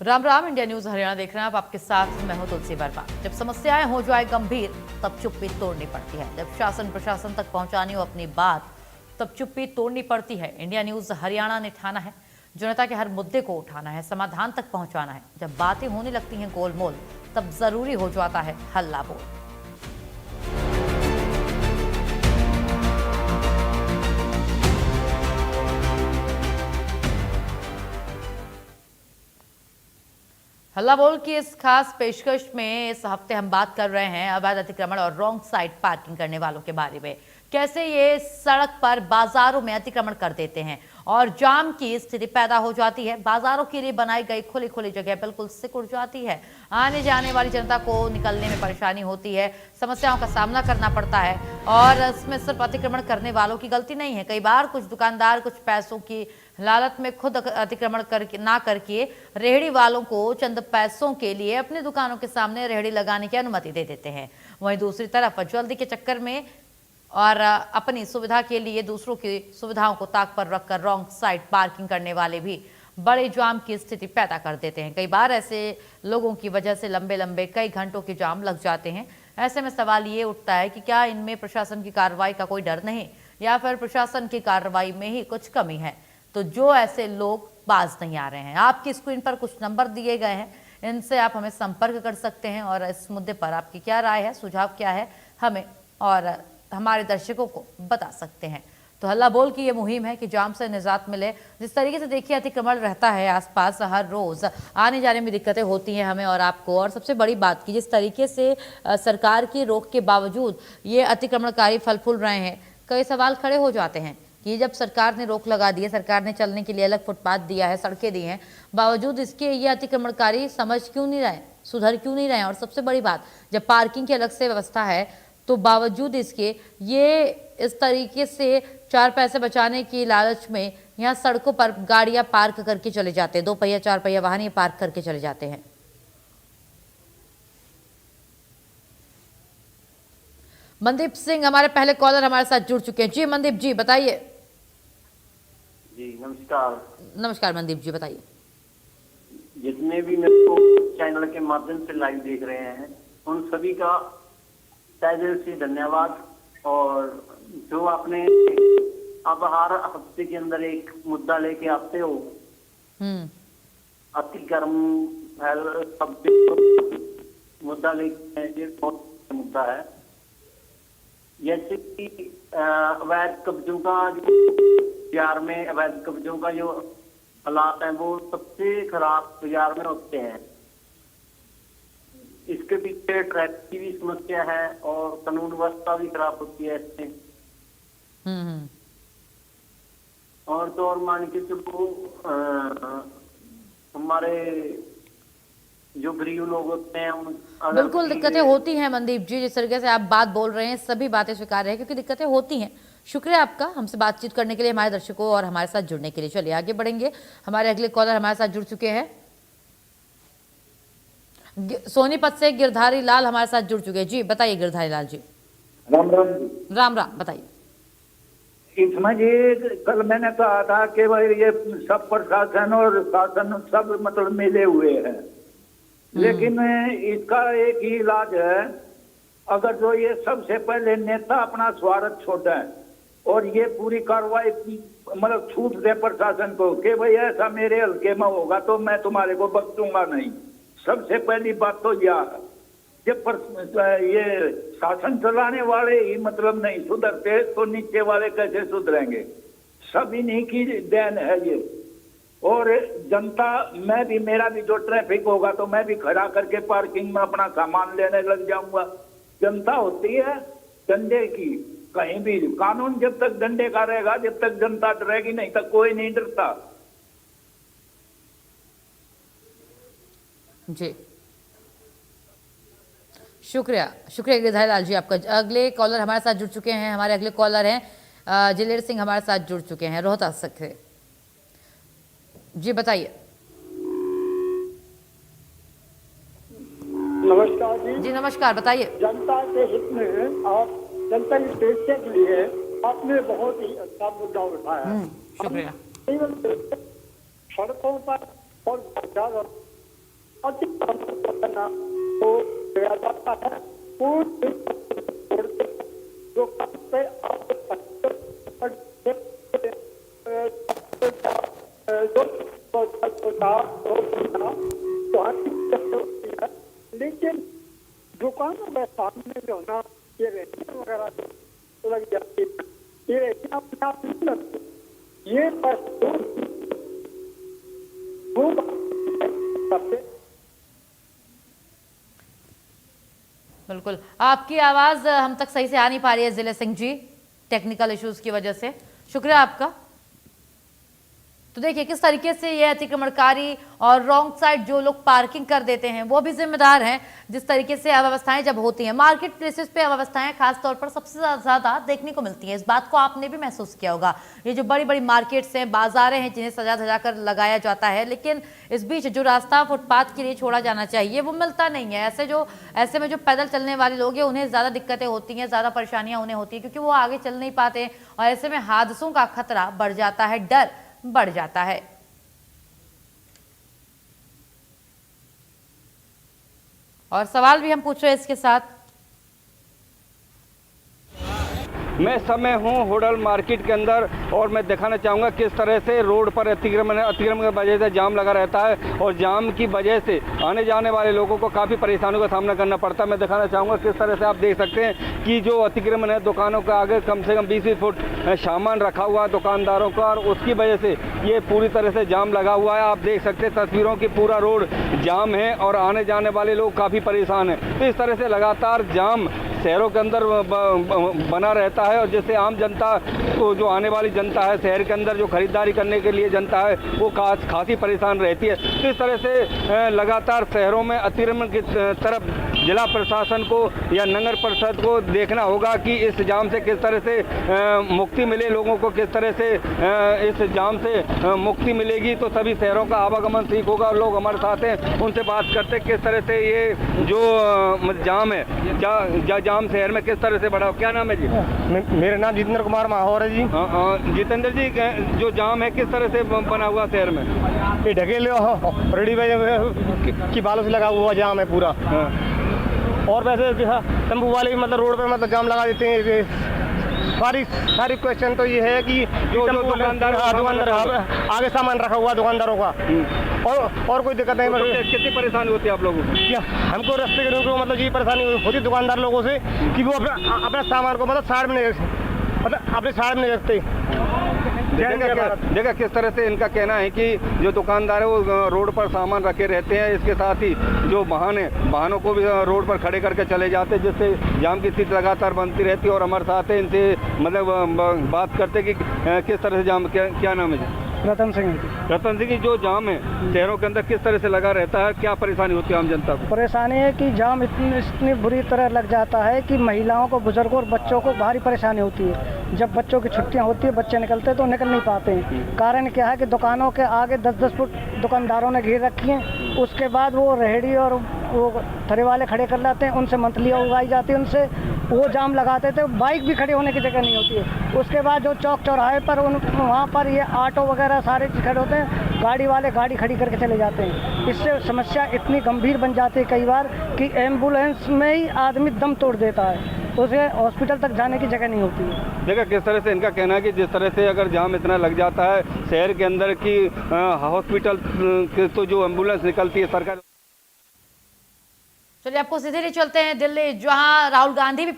Ram Ram. India news Haryana देख रहे हैं आप। आपके साथ मैं हूं तुलसी वर्मा। जब समस्याएं हो जाए गंभीर तब चुप्पी तोड़नी पड़ती है। जब शासन प्रशासन तक पहुंचानी हो अपनी बात तब चुप्पी तोड़नी पड़ती है। इंडिया न्यूज हरियाणा ने ठाना है जनता के हर मुद्दे को उठाना है, समाधान तक पहुंचाना है। जब बातें होने लगती हैं गोलमोल तब जरूरी हो जाता है हल्ला बोल। हल्ला बोल की इस खास पेशकश में इस हफ्ते हम बात कर रहे हैं अवैध अतिक्रमण और रॉन्ग साइड पार्किंग करने वालों के बारे में। कैसे ये सड़क पर बाजारों में अतिक्रमण कर देते हैं और जाम की स्थिति पैदा हो जाती है। बाजारों के लिए बनाई गई खुली खुली जगह बिल्कुल सिकुड़ जाती है। आने जाने वाली जनता को निकलने में परेशानी होती है, समस्याओं का सामना करना पड़ता है। और इसमें सिर्फ अतिक्रमण करने वालों की गलती नहीं है। कई बार कुछ दुकानदार कुछ पैसों की लालच में खुद अतिक्रमण करके रेहड़ी वालों को चंद पैसों के लिए अपनी दुकानों के सामने रेहड़ी लगाने की अनुमति दे देते हैं। वहीं दूसरी तरफ जल्दी के चक्कर में और अपनी सुविधा के लिए दूसरों की सुविधाओं को ताक पर रखकर रॉन्ग साइड पार्किंग करने वाले भी बड़े जाम की स्थिति पैदा कर देते हैं। कई बार ऐसे लोगों की वजह से लंबे लंबे कई घंटों के जाम लग जाते हैं। ऐसे में सवाल ये उठता है कि क्या इनमें प्रशासन की कार्रवाई का कोई डर नहीं, या फिर प्रशासन की कार्रवाई में ही कुछ कमी है। तो जो ऐसे लोग बाज नहीं आ रहे हैं, आपकी स्क्रीन पर कुछ नंबर दिए गए हैं, इनसे आप हमें संपर्क कर सकते हैं और इस मुद्दे पर आपकी क्या राय है, सुझाव क्या है, हमें और हमारे दर्शकों को बता सकते हैं। तो हल्ला बोल की ये मुहिम है कि जाम से निजात मिले। जिस तरीके से देखिए अतिक्रमण रहता है आसपास, हर रोज आने जाने में दिक्कतें होती हैं हमें और आपको। और सबसे बड़ी बात की जिस तरीके से सरकार की रोक के बावजूद ये अतिक्रमणकारी फल फूल रहे हैं, कई सवाल खड़े हो जाते हैं कि जब सरकार ने रोक लगा दी है, सरकार ने चलने के लिए अलग फुटपाथ दिया है, सड़कें दी हैं, बावजूद इसके ये अतिक्रमणकारी समझ क्यों नहीं रहे, सुधर क्यों नहीं रहे। और सबसे बड़ी बात, जब पार्किंग की अलग से व्यवस्था है तो बावजूद इसके ये इस तरीके से 4 पैसे बचाने की लालच में यहाँ सड़कों पर गाड़ियां पार्क करके चले जाते हैं। 2 पहिया 4 पहिया वाहन ये पार्क करके चले जाते हैं। मनदीप सिंह हमारे पहले कॉलर हमारे साथ जुड़ चुके हैं। जी मनदीप जी बताइए। जी नमस्कार। नमस्कार मनदीप जी बताइए। जितने भी मेरे को चैनल के माध्यम से लाइव देख रहे हैं उन सभी का तहे दिल से धन्यवाद। और जो आपने अब हर हफ्ते के अंदर एक मुद्दा लेके आते हो, अतिक्रमण मुद्दा लेके, ये बहुत मुद्दा है। जैसे कि अवैध कब्जों का बाजार में अवैध कब्जों का जो हालात है वो सबसे खराब बाजार में होते हैं। इसके पीछे ट्रैफिक की भी समस्या है और कानून व्यवस्था भी खराब होती है इससे। और तो और मान के चलो हमारे जो गरीब लोग होते हैं बिल्कुल दिक्कतें होती हैं मनदीप जी। जिस तरीके से आप बात बोल रहे हैं सभी बातें स्वीकार है क्योंकि दिक्कतें होती हैं। शुक्रिया आपका हमसे बातचीत करने के लिए, हमारे दर्शकों और हमारे साथ जुड़ने के लिए। चलिए आगे बढ़ेंगे। हमारे अगले कॉलर हमारे साथ जुड़ चुके हैं। सोनीपत से गिरधारी लाल हमारे साथ जुड़ चुके हैं। जी बताइए गिरधारी लाल जी। राम राम जी। राम राम बताइए। इसमें जी कल मैंने कहा था कि भाई ये सब प्रशासन और शासन सब मतलब मिले हुए हैं, लेकिन इसका एक ही इलाज है। अगर जो ये सबसे पहले नेता अपना स्वार्थ छोड़े और ये पूरी कार्रवाई मतलब छूट दे प्रशासन को कि भाई ऐसा मेरे हल्के में होगा तो मैं तुम्हारे को बख्शूंगा नहीं। सबसे पहली बात तो यह है। जब ये शासन चलाने वाले ही मतलब नहीं सुधरते तो नीचे वाले कैसे सुधरेंगे। सब इन्हीं की देन है ये। और जनता, मैं भी, मेरा भी जो ट्रैफिक होगा तो मैं भी खड़ा करके पार्किंग में अपना सामान लेने लग जाऊंगा। जनता होती है डंडे की, कहीं भी कानून जब तक डंडे का रहेगा, जब तक जनता डरेगी नहीं तक कोई नहीं डरता। जी शुक्रिया गिरधारी लाल जी आपका। अगले कॉलर हमारे साथ जुड़ चुके हैं। हमारे अगले कॉलर हैं जिलेर सिंह हमारे साथ जुड़ चुके हैं रोहतास से। जी बताइए। नमस्कार जी नमस्कार बताइए। जनता के हित में आप जनता के सुरक्षा के लिए आपने बहुत ही अच्छा मुद्दा उठाया। शुक्रिया। सड़कों पर और अतिक्रमण करना हो गया जाता है। पूर्ण जो काम पे लेकिन दुकानों के सामने जो ना ये रेहड़ियां वगैरह जो लग जाती है, ये रेहड़ियां अपने आप नहीं लगती। ये बस बिल्कुल, आपकी आवाज हम तक सही से आ नहीं पा रही है जिले सिंह जी, टेक्निकल इश्यूज की वजह से। शुक्रिया आपका। तो देखिए किस तरीके से ये अतिक्रमणकारी और रॉन्ग साइड जो लोग पार्किंग कर देते हैं वो भी जिम्मेदार हैं। जिस तरीके से अव्यवस्थाएं जब होती हैं मार्केट प्लेसेस पे, अव्यवस्थाएं खासतौर पर सबसे ज्यादा देखने को मिलती हैं। इस बात को आपने भी महसूस किया होगा। ये जो बड़ी बड़ी मार्केट्स हैं, बाजारें हैं जिन्हें सजा धजा कर लगाया जाता है, लेकिन इस बीच जो रास्ता फुटपाथ के लिए छोड़ा जाना चाहिए वो मिलता नहीं है। ऐसे में जो पैदल चलने वाले लोग हैं उन्हें ज्यादा दिक्कतें होती हैं, ज्यादा परेशानियां उन्हें होती हैं, क्योंकि वो आगे चल नहीं पाते और ऐसे में हादसों का खतरा बढ़ जाता है, डर बढ़ जाता है। और सवाल भी हम पूछ रहे हैं इसके साथ। मैं समय हूँ होडल मार्केट के अंदर और मैं दिखाना चाहूँगा किस तरह से रोड पर अतिक्रमण की वजह से जाम लगा रहता है और जाम की वजह से आने जाने वाले लोगों को काफ़ी परेशानियों का सामना करना पड़ता है। मैं दिखाना चाहूँगा किस तरह से आप देख सकते हैं कि जो अतिक्रमण है दुकानों के आगे कम से कम 20 फुट सामान रखा हुआ है दुकानदारों का, और उसकी वजह से ये पूरी तरह से जाम लगा हुआ है। आप देख सकते हैं तस्वीरों की पूरा रोड जाम है और आने जाने वाले लोग काफ़ी परेशान हैं। तो इस तरह से लगातार जाम शहरों के अंदर बना रहता है और जिससे आम जनता को, जो आने वाली जनता है शहर के अंदर जो खरीदारी करने के लिए जनता है वो खासी परेशान रहती है। तो इस तरह से लगातार शहरों में अतिक्रमण की तरफ जिला प्रशासन को या नगर परिषद को देखना होगा कि इस जाम से किस तरह से मुक्ति मिले, लोगों को किस तरह से इस जाम से मुक्ति मिलेगी तो सभी शहरों का आवागमन ठीक होगा। और लोग हमारे साथ हैं, उनसे बात करते हैं किस तरह से ये जो जाम है जाम शहर में किस तरह से बढ़ा। क्या नाम है जी? मेरा नाम जितेंद्र कुमार माहौर है जी। जितेंद्र जी, जो जाम है किस तरह से बना हुआ शहर में? ये ढकेले रेडी की बालों से लगा हुआ जाम है पूरा। और वैसे तंबू वाले भी मतलब रोड पे मतलब जाम लगा देते हैं। सारी क्वेश्चन तो ये है कि जो दुकानदार आगे सामान रखा हुआ दुकानदारों का और कोई दिक्कत नहीं। तो कितनी परेशानी होती है आप लोगों को? हमको रास्ते के लोगों को मतलब ये परेशानी होती है दुकानदार लोगों से कि वो अपना सामान को मतलब साइड में अपने साइड में रखते। देखा किस तरह से इनका कहना है कि जो दुकानदार है वो रोड पर सामान रखे रहते हैं, इसके साथ ही जो वाहनों को भी रोड पर खड़े करके चले जाते हैं, जिससे जाम की स्थिति लगातार बनती रहती है। और हमारे साथ है, इनसे मतलब बात करते कि किस तरह से जाम, क्या नाम है जी? रतन सिंह की जो जाम है शहरों के अंदर किस तरह से लगा रहता है, क्या परेशानी होती है आम जनता को? परेशानी है कि जाम इतनी बुरी तरह लग जाता है कि महिलाओं को, बुजुर्गों और बच्चों को भारी परेशानी होती है। जब बच्चों की छुट्टियां होती है, बच्चे निकलते हैं तो निकल नहीं पाते हैं। कारण क्या है कि दुकानों के आगे 10-10 फुट दुकानदारों ने घेर रखी है। उसके बाद वो रेहड़ी और वो ठेले वाले खड़े कर लाते हैं, उनसे मंथलियाँ उगाई जाती है, उनसे वो जाम लगाते थे। बाइक भी खड़े होने की जगह नहीं होती है। उसके बाद जो चौक चौराहे पर वहाँ पर ये ऑटो वगैरह सारे खड़े होते हैं, गाड़ी वाले गाड़ी खड़ी करके चले जाते हैं। इससे समस्या इतनी गंभीर बन जाती है कई बार कि एम्बुलेंस में ही आदमी दम तोड़ देता है, उसे हॉस्पिटल तक जाने की जगह नहीं होती है। देखा किस तरह से इनका कहना है कि जिस तरह से अगर जाम इतना लग जाता है शहर के अंदर की हॉस्पिटल तो जो एम्बुलेंस निकलती है सरकार। चलिए आपको सीधे ले चलते हैं दिल्ली, जहां राहुल गांधी भी